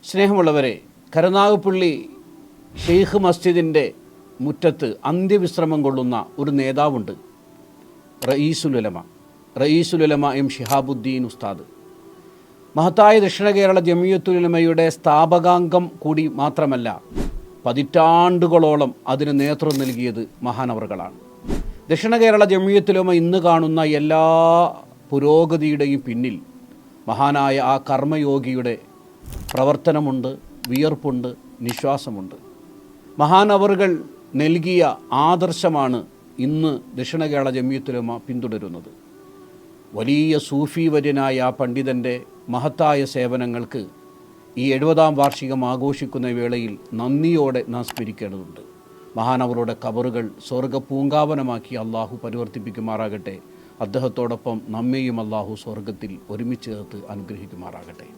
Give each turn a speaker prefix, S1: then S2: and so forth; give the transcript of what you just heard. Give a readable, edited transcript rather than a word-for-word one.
S1: സ്നേഹമുള്ളവരെ, കരുനാഗപ്പള്ളി ഷെയ്ഖ് മസ്ജിദിൻ്റെ മുറ്റത്ത് അന്ത്യവിശ്രമം കൊള്ളുന്ന ഒരു നേതാവുണ്ട്. റയീസുലുലമ എം ഷിഹാബുദ്ദീൻ ഉസ്താദ്. മഹത്തായ ദക്ഷിണ കേരള ജമിയത്തുലുലമയുടെ സ്ഥാപകാംഗം കൂടി മാത്രമല്ല, പതിറ്റാണ്ടുകളോളം അതിന് നേതൃത്വം നൽകിയത് മഹാനവറുകളാണ്. ദക്ഷിണ കേരള ജമിയത്തുലുലമ ഇന്ന് കാണുന്ന എല്ലാ പുരോഗതിയുടെയും പിന്നിൽ മഹാനായ ആ കർമ്മയോഗിയുടെ പ്രവർത്തനമുണ്ട്, വിയർപ്പുണ്ട്, നിശ്വാസമുണ്ട്. മഹാനവറുകൾ നൽകിയ ആദർശമാണ് ഇന്ന് ദക്ഷിണ കേരള ജമിയത്തുലുലമ പിന്തുടരുന്നത്. വലിയ സൂഫി വര്യനായ ആ പണ്ഡിതൻ്റെ മഹത്തായ സേവനങ്ങൾക്ക് ഈ 70-ാം വാർഷികം ആഘോഷിക്കുന്ന വേളയിൽ നന്ദിയോടെ നാം സ്മരിക്കേണ്ടതുണ്ട്. മഹാനവറുടെ ഖബറുകൾ സ്വർഗ്ഗപൂങ്കാവനമാക്കി അള്ളാഹു പരിവർത്തിപ്പിക്കുമാറാകട്ടെ. അദ്ദേഹത്തോടൊപ്പം നമ്മെയും അള്ളാഹു സ്വർഗത്തിൽ ഒരുമിച്ച് ചേർത്ത് അനുഗ്രഹിക്കുമാറാകട്ടെ.